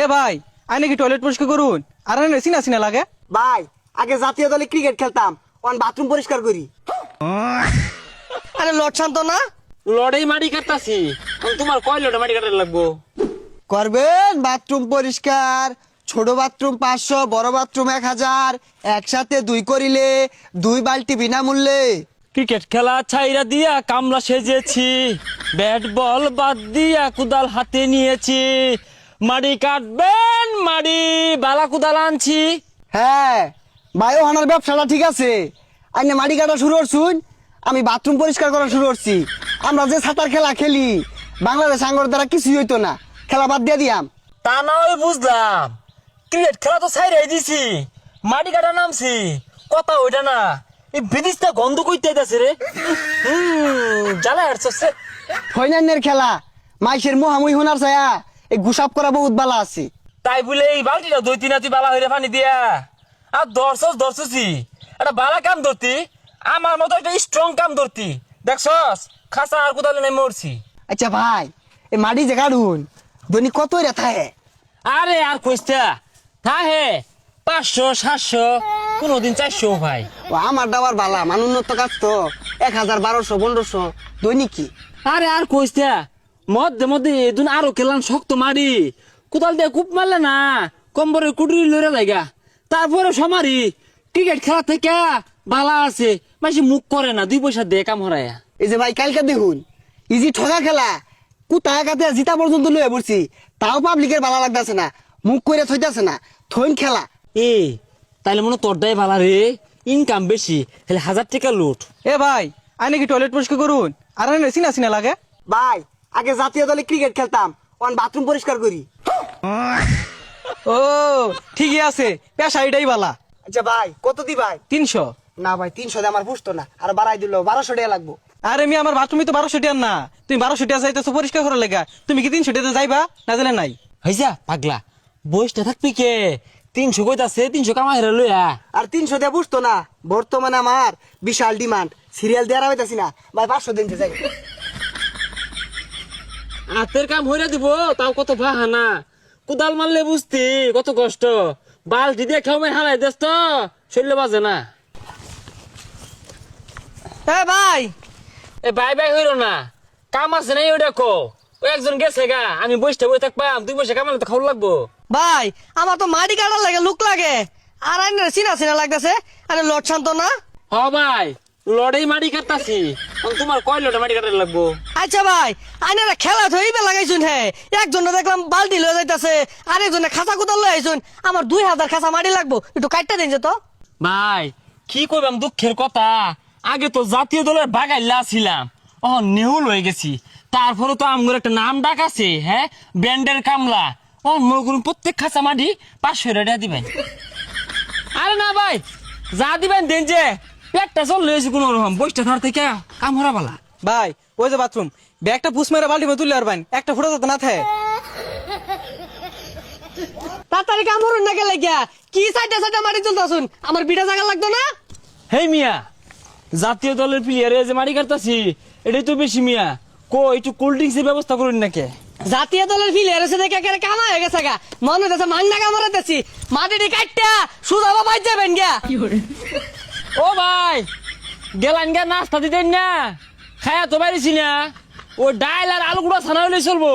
এ ভাই আইনে কি টয়লেট পরিষ্কার করুন আর আইনে চিনা চিনা লাগে। ভাই আগে জাতীয় দলে ক্রিকেট খেলতাম, অন বাথরুম পরিষ্কার করি। আরে লট শান্ত না লড়াই মাটি কাটতাছি, তোমার কয় লড়াই মাটি কাটার লাগবো? করবেন বাথরুম পরিষ্কার, ছোট বাথরুম 500, বড় বাথরুম 1000, একসাথে 2 করিলে 2 বালতি বিনামূল্যে। ক্রিকেট খেলা ছাইরা দিয়া কামলা সেজেছি, ব্যাট বল বাদ দিয়া কুদাল হাতে নিয়েছি, মাটি কাটবেন মাটি বালা কুদাল আনছি। হ্যাঁ বায়ু হানার ব্যবসাটা ঠিক আছে, আইনে মাটি কাটা শুরু করছুন, আমি বাথরুম পরিষ্কার করা শুরু করছি। আমরা যে সাঁতার খেলা খেলি বাংলাদেশ আঙ্গর দ্বারা কিছুই হইতো না, খেলা বাদ দিয়ে দিয়াম। তা না হয় বুঝলাম, ক্রিকেট খেলা তো ছাইরাই দিছি, মাটি কাটা নামছি, কথা ওইটা না, এই বিদিশটা গন্ধ কইতে যাচ্ছে রে। জ্বালা হাঁটছে। ফৈনান্যের খেলা মাইসের মুহামুই হোনার ছায়া এই গুসাপ করা বহুত বালা আছে। তাই বলে এই বালতিটা 2-3 হাতি বালা হইরে পানি দিয়া আর দর্শছি একটা বালা কাম ধরতি, আমার মতো একটা স্ট্রং কাম ধরতি, দেখছস খাসা আর কোদালে নাই মরছি। আচ্ছা ভাই এই মাটি যে কাটুন দৈনিক কত রেথা হে? আরে আর কইস্তা থা হে 500-700, কোনদিন 400 ভাই। ও আমার দাবার বালা মানুন্নত কাজ তো 1000, 1200, 1500 দৈনিক কি। আরে আর কইস্তা মধ্যে এদিন আরো কেলান শক্ত মারি, কোদাল দিয়ে কূপ মারলে না কম্বরে কুটুরি লড়ে লাগা, তারপরে সমারি ক্রিকেট খেলা থেকে বালা আছে, মাসি মুখ করে না, 2 পয়সা দিয়ে কাম হরায়া। এই যে ভাই কালকে দেখুন ইজি ঠগা খেলা কুতা কাতে জিতা পর্যন্ত লয়ে পড়ছি, তাও পাবলিকের বালা লাগতেছে না, মুখ করে থইতাছে না, থইন খেলা। এ তাইলে মনে তোর দায় ভালা রে, ইনকাম বেশি, তাহলে 1000 টাকা লুট। এ ভাই আইনে কি টয়লেট পরিষ্কার করুন আর আইনে চিনা চিনা লাগে। ভাই আগে জাতীয় দলে ক্রিকেট খেলতাম, অন বাথরুম পরিষ্কার করি। ও ঠিকই আছে, পেশা এটাই বালা। আচ্ছা ভাই কত দি ভাই? 300। না ভাই 300 দিয়ে আমার পুষতো না, আর বাড়াই দিল 1200 টাকা লাগবো। আরে আমি আমার বাথরুমে তো 1200 টাকা না, তুমি 1200 টাকা যাইতেছো পরিষ্কার করার লেগা, তুমি কি 300 টাকা যাইবা না জানে নাই? হইছা পাগলা বয়সটা থাকবি কে, 300 কইতাছে, 300 কামাই রে লইয়া। আর 300 দিয়ে পুষতো না, বর্তমানে আমার বিশাল ডিমান্ড, সিরিয়াল দেওয়ার হইতাছি না ভাই, 500 দিন যাই। হাতের কাম হইরা দিব তাও কত বাহানা, কুদাল মারলে বুঝতি কত কষ্ট, বালতি দিয়ে খেয়ে হারাই দেস তো শরীরে বাজে না। এ ভাই এ বাই হইল না, কাম আছে নাই ওই দেখো, ও একজন গেছে গা, আমি বসতে বই থাকবাম, 2 পয়সা কামালে তো খাওয়া লাগবো। ভাই আমার তো মাটি কাটার লাগে লুক লাগে, আর আইনের চিনা চিনা লাগতেছে। আরে লট শান্ত না হ ভাই লড়াই মাটি কাটতাছি, তোমার কয় লড়াই মাটি কাটার লাগবো? আচ্ছা ভাই আইনের খেলা থইবে লাগাইছুন, হে একজনে দেখলাম বালতি লয়ে যাইতাছে, আরেকজনে খাঁচা কুদাল লয়ে আইছুন, আমার 2000 খাঁচা মাটি লাগবো, একটু কাটটা দিন যে তো। ভাই কি কইবাম দুঃখের কথা, আগে তো জাতীয় দলের বাগাইলা ছিলাম, ও নেহুল হয়ে গেছি, তারপরে তো আমগর একটা নাম ডাক আছে, হ্যাঁ ব্যান্ডের কামলা, ও মনে করুন প্রত্যেক খাঁচা মাটি 500 টাকা দিবেন। আরে না ভাই যা দিবেন দেন, যে পেটটা চল লয়েছি কোন রকম, বসটা ধর থেকে কাম হরা বালা। ভাই ওই যে বাথরুম, ব্যাগটা পুষ মেরে বাল্টি মে তুলে আরবেন, একটা ফুটো যাতে না থাকে। তাড়াতাড়ি কামড়ুন না গেলে গিয়া কি সাইডে মাটি তুলতাছুন, আমার বিটা জায়গা লাগতো না। হেই মিয়া, জাতীয় দলের প্লেয়ারে যে মাটি কাটতাছি এটাই তো বেশি মিয়া, কো একটু কোল্ড ড্রিঙ্কস এর ব্যবস্থা করুন নাকি? জাতীয় দলের ফিলে এসে দেখে একেবারে কামা হয়ে গেছে গা, মনে হচ্ছে মাংনা কামড়াতেছি, মাটিটি কাটটা সুদাবা বাইর যাবেন গা। ও ভাই গেলান গা নাস্তা দিতেন না, খায়া তো পারিছি না, ও ডাইল আর আলু গুঁড়া ছানা হইলে চলবো।